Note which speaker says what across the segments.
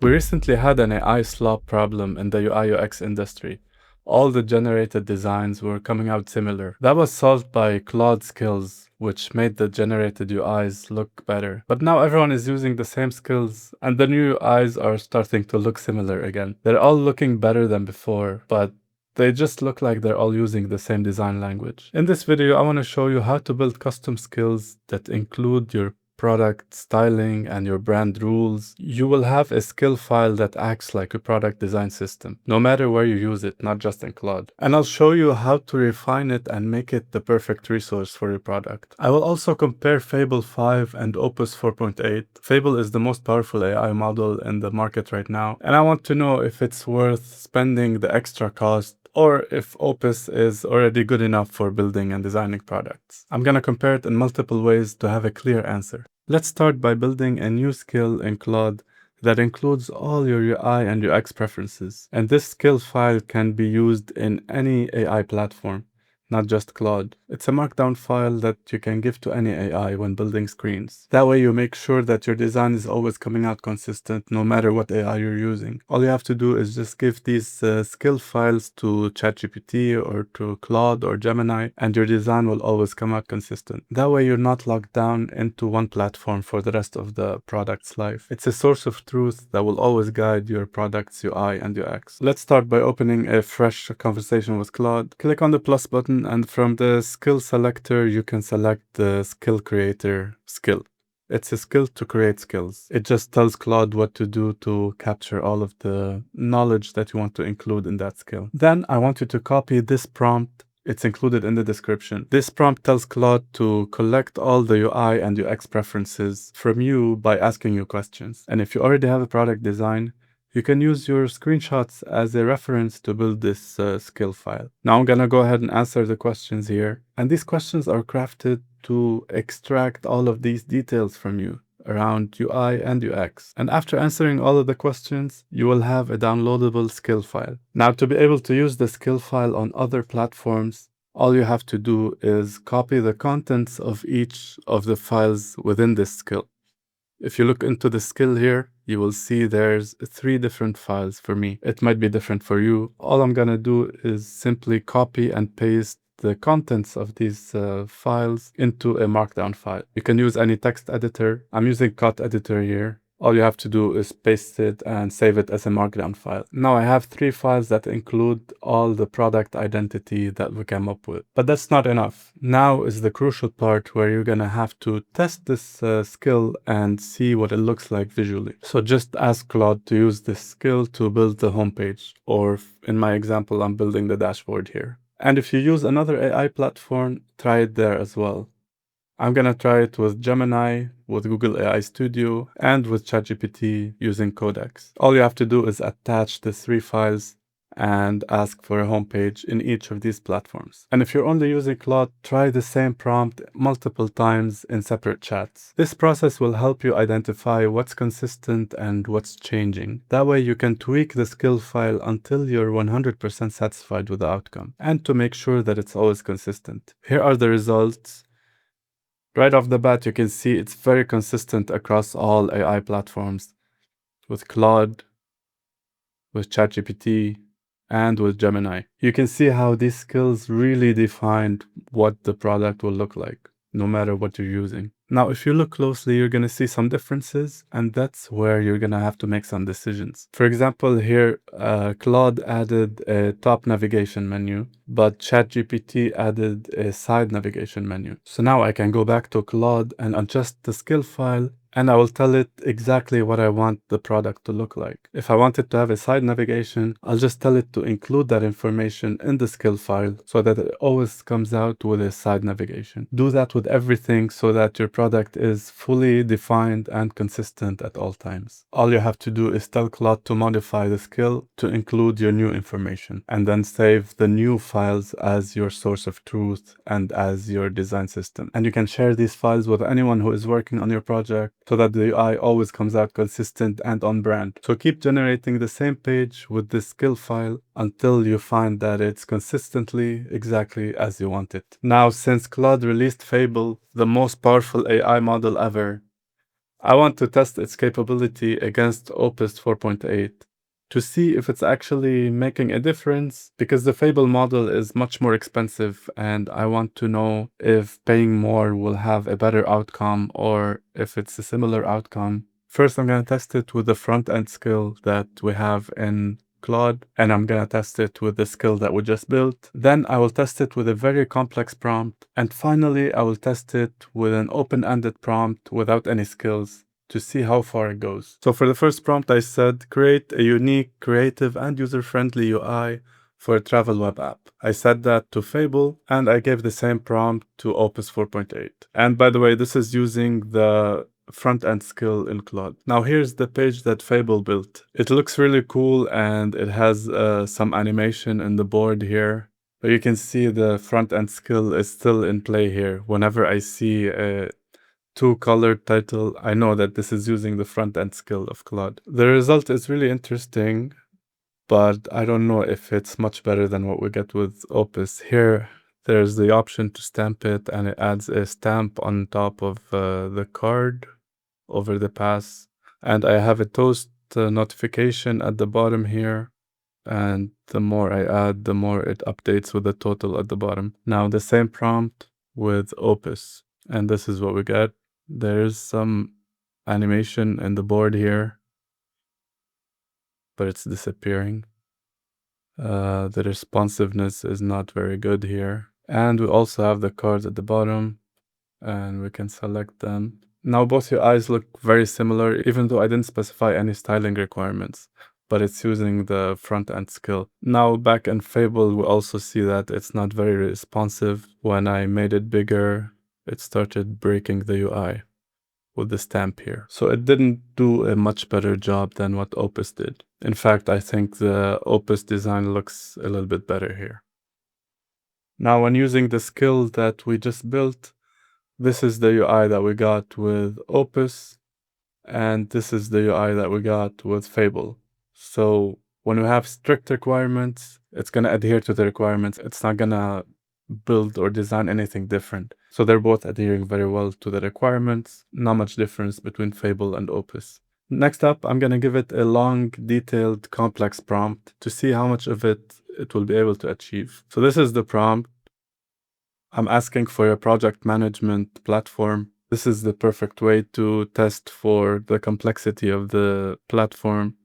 Speaker 1: We recently had an AI slop problem in the UI/UX industry. All the generated designs were coming out similar. That was solved by Claude skills, which made the generated UIs look better. But now everyone is using the same skills, and the new UIs are starting to look similar again. They're all looking better than before, but they just look like they're all using the same design language. In this video, I want to show you how to build custom skills that include your product styling and your brand rules. You will have a skill file that acts like a product design system, no matter where you use it, not just in Claude. And I'll show you how to refine it and make it the perfect resource for your product. I will also compare Fable 5 and Opus 4.8. Fable is the most powerful AI model in the market right now, and I want to know if it's worth spending the extra cost or if Opus is already good enough for building and designing products. I'm gonna compare it in multiple ways to have a clear answer. Let's start by building a new skill in Claude that includes all your UI and UX preferences. And this skill file can be used in any AI platform, not just Claude. It's a markdown file that you can give to any AI when building screens. That way you make sure that your design is always coming out consistent no matter what AI you're using. All you have to do is just give these skill files to ChatGPT or to Claude or Gemini, and your design will always come out consistent. That way you're not locked down into one platform for the rest of the product's life. It's a source of truth that will always guide your product's UI and UX. Let's start by opening a fresh conversation with Claude. Click on the plus button, and from the skill selector, you can select the skill creator skill. It's a skill to create skills. It just tells Claude what to do to capture all of the knowledge that you want to include in that skill. Then I want you to copy this prompt. It's included in the description. This prompt tells Claude to collect all the UI and UX preferences from you by asking you questions. And if you already have a product design, you can use your screenshots as a reference to build this skill file. Now I'm gonna go ahead and answer the questions here. And these questions are crafted to extract all of these details from you around UI and UX. And after answering all of the questions, you will have a downloadable skill file. Now, to be able to use the skill file on other platforms, all you have to do is copy the contents of each of the files within this skill. If you look into the skill here, you will see there's 3 different files for me. It might be different for you. All I'm gonna do is simply copy and paste the contents of these files into a markdown file. You can use any text editor. I'm using Cut Editor here. All you have to do is paste it and save it as a markdown file. Now I have 3 files that include all the product identity that we came up with. But that's not enough. Now is the crucial part where you're gonna have to test this skill and see what it looks like visually. So just ask Claude to use this skill to build the homepage, or in my example, I'm building the dashboard here. And if you use another AI platform, try it there as well. I'm gonna try it with Gemini, with Google AI Studio, and with ChatGPT using Codex. All you have to do is attach the 3 files and ask for a homepage in each of these platforms. And if you're only using Claude, try the same prompt multiple times in separate chats. This process will help you identify what's consistent and what's changing. That way you can tweak the skill file until you're 100% satisfied with the outcome, and to make sure that it's always consistent. Here are the results. Right off the bat, you can see it's very consistent across all AI platforms, with Claude, with ChatGPT, and with Gemini. You can see how these skills really defined what the product will look like, no matter what you're using. Now, if you look closely, you're gonna see some differences, and that's where you're gonna have to make some decisions. For example, here, Claude added a top navigation menu, but ChatGPT added a side navigation menu. So now I can go back to Claude and adjust the skill file, and I will tell it exactly what I want the product to look like. If I want it to have a side navigation, I'll just tell it to include that information in the skill file so that it always comes out with a side navigation. Do that with everything so that your product is fully defined and consistent at all times. All you have to do is tell Claude to modify the skill to include your new information, and then save the new files as your source of truth and as your design system. And you can share these files with anyone who is working on your project, so that the UI always comes out consistent and on brand. So keep generating the same page with this skill file until you find that it's consistently exactly as you want it. Now, since Claude released Fable, the most powerful AI model ever, I want to test its capability against Opus 4.8 to see if it's actually making a difference, because the Fable model is much more expensive and I want to know if paying more will have a better outcome or if it's a similar outcome. First, I'm going to test it with the front-end skill that we have in Claude, and I'm going to test it with the skill that we just built. Then I will test it with a very complex prompt. And finally, I will test it with an open-ended prompt without any skills to see how far it goes. So for the first prompt, I said, create a unique, creative, and user-friendly UI for a travel web app. I said that to Fable, and I gave the same prompt to Opus 4.8. And by the way, this is using the front-end skill in Claude. Now here's the page that Fable built. It looks really cool and it has some animation in the board here. But you can see the front-end skill is still in play here. Whenever I see a two-colored title, I know that this is using the front-end skill of Claude. The result is really interesting, but I don't know if it's much better than what we get with Opus. Here, there's the option to stamp it, and it adds a stamp on top of the card over the pass. And I have a toast notification at the bottom here. And the more I add, the more it updates with the total at the bottom. Now the same prompt with Opus. And this is what we get. There's some animation in the board here, but it's disappearing. The responsiveness is not very good here. And we also have the cards at the bottom, and we can select them. Now both your eyes look very similar, even though I didn't specify any styling requirements, but it's using the front-end skill. Now back in Fable, we also see that it's not very responsive. When I made it bigger, it started breaking the UI with the stamp here. So it didn't do a much better job than what Opus did. In fact, I think the Opus design looks a little bit better here. Now when using the skill that we just built, this is the UI that we got with Opus, and this is the UI that we got with Fable. So when we have strict requirements, it's going to adhere to the requirements. It's not going to build or design anything different. So they're both adhering very well to the requirements. Not much difference between Fable and Opus. Next up, I'm going to give it a long, detailed, complex prompt to see how much of it will be able to achieve. So this is the prompt. I'm asking for a project management platform. This is the perfect way to test for the complexity of the platform,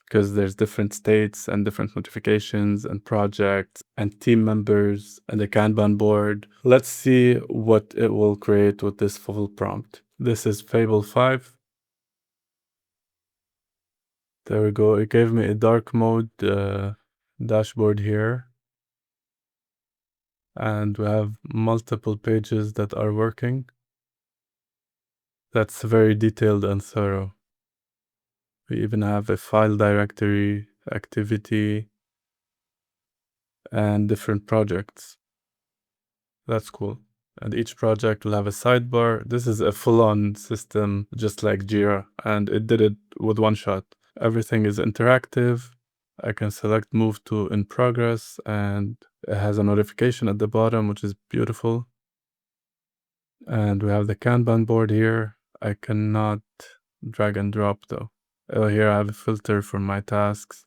Speaker 1: because there's different states and different notifications and projects and team members and a Kanban board. Let's see what it will create with this full prompt. This is Fable 5. There we go. It gave me a dark mode dashboard here. And we have multiple pages that are working. That's very detailed and thorough. We even have a file directory, activity, and different projects. That's cool. And each project will have a sidebar. This is a full-on system, just like Jira, and it did it with one shot. Everything is interactive. I can select move to in progress, and it has a notification at the bottom, which is beautiful. And we have the Kanban board here. I cannot drag and drop though. Oh, here I have a filter for my tasks.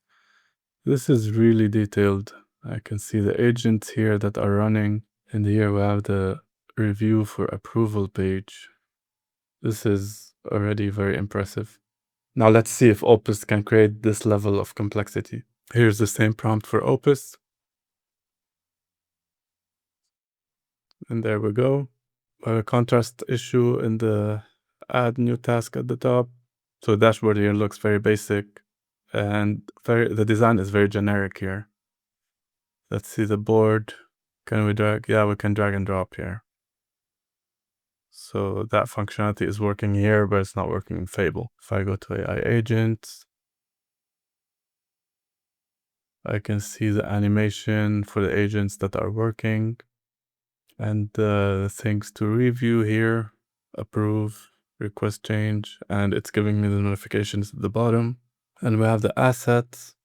Speaker 1: This is really detailed. I can see the agents here that are running. And here we have the review for approval page. This is already very impressive. Now let's see if Opus can create this level of complexity. Here's the same prompt for Opus. And there we go. A contrast issue in the add new task at the top. So the dashboard here looks very basic and the design is very generic here. Let's see the board. Can we drag? Yeah, we can drag and drop here. So that functionality is working here, but it's not working in Fable. If I go to AI agents, I can see the animation for the agents that are working and the things to review here, approve, request change, and it's giving me the notifications at the bottom. And we have the assets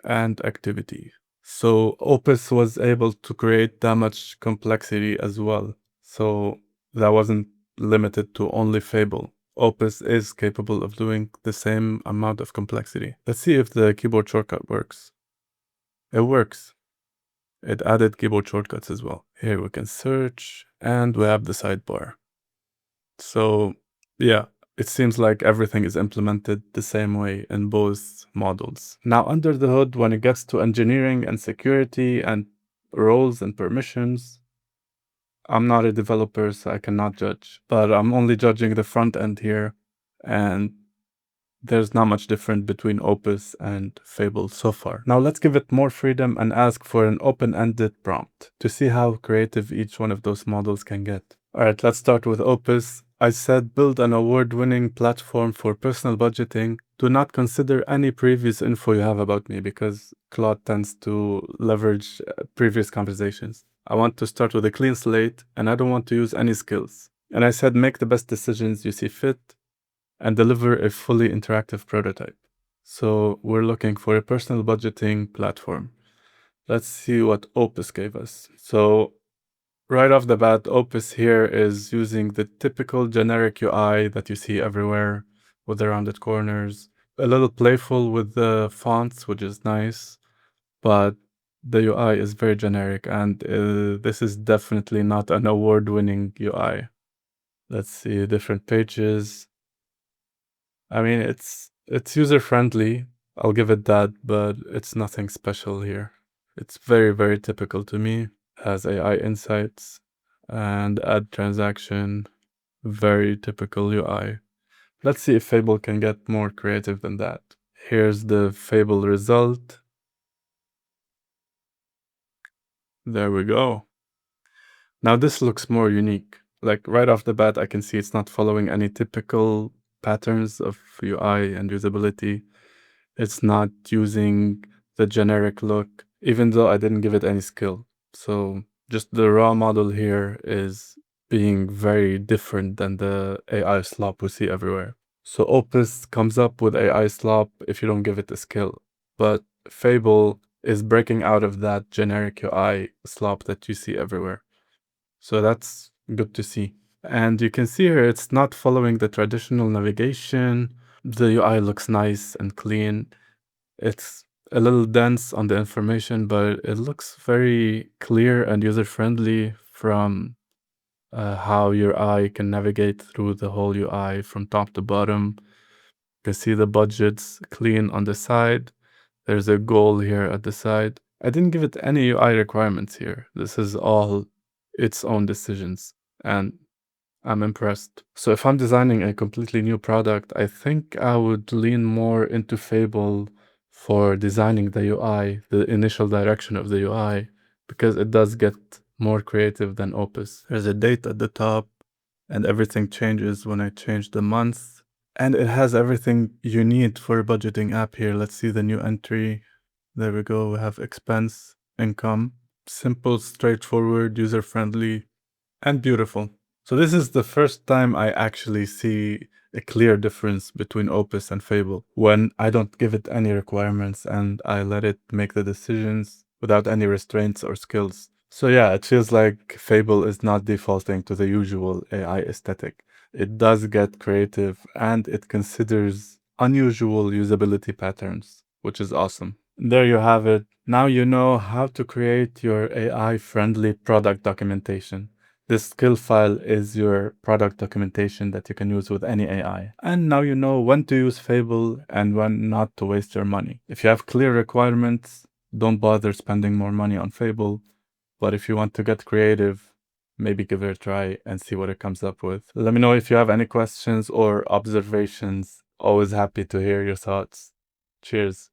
Speaker 1: and activity. So Opus was able to create that much complexity as well. So that wasn't limited to only Fable. Opus is capable of doing the same amount of complexity. Let's see if the keyboard shortcut works. It works. It added keyboard shortcuts as well. Here we can search, and we have the sidebar. So yeah, it seems like everything is implemented the same way in both models. Now, under the hood, when it gets to engineering and security and roles and permissions, I'm not a developer, so I cannot judge, but I'm only judging the front end here, and there's not much different between Opus and Fable so far. Now let's give it more freedom and ask for an open-ended prompt to see how creative each one of those models can get. All right, let's start with Opus. I said build an award-winning platform for personal budgeting. Do not consider any previous info you have about me because Claude tends to leverage previous conversations. I want to start with a clean slate and I don't want to use any skills. And I said make the best decisions you see fit and deliver a fully interactive prototype. So we're looking for a personal budgeting platform. Let's see what Opus gave us. So right off the bat, Opus here is using the typical generic UI that you see everywhere with the rounded corners. A little playful with the fonts, which is nice, but the UI is very generic, and this is definitely not an award-winning UI. Let's see different pages. I mean, it's user-friendly, I'll give it that, but it's nothing special here. It's very, very typical to me. Has AI insights and add transaction, very typical UI. Let's see if Fable can get more creative than that. Here's the Fable result. There we go. Now this looks more unique. Like right off the bat, I can see it's not following any typical patterns of UI and usability. It's not using the generic look, even though I didn't give it any skill. So just the raw model here is being very different than the AI slop we see everywhere. So Opus comes up with AI slop if you don't give it a skill. But Fable is breaking out of that generic UI slop that you see everywhere. So that's good to see. And you can see here it's not following the traditional navigation. The UI looks nice and clean. It's a little dense on the information, but it looks very clear and user-friendly from how your eye can navigate through the whole UI from top to bottom. You can see the budgets clean on the side. There's a goal here at the side. I didn't give it any UI requirements here. This is all its own decisions, and I'm impressed. So if I'm designing a completely new product, I think I would lean more into Fable for designing the UI, the initial direction of the UI, because it does get more creative than Opus. There's a date at the top, and everything changes when I change the month. And it has everything you need for a budgeting app here. Let's see the new entry. There we go. We have expense, income. Simple, straightforward, user-friendly, and beautiful. So this is the first time I actually see a clear difference between Opus and Fable when I don't give it any requirements and I let it make the decisions without any restraints or skills. So yeah, it feels like Fable is not defaulting to the usual AI aesthetic. It does get creative and it considers unusual usability patterns, which is awesome. There you have it. Now you know how to create your AI-friendly product documentation. This skill file is your product documentation that you can use with any AI. And now you know when to use Fable and when not to waste your money. If you have clear requirements, don't bother spending more money on Fable. But if you want to get creative, maybe give it a try and see what it comes up with. Let me know if you have any questions or observations. Always happy to hear your thoughts. Cheers.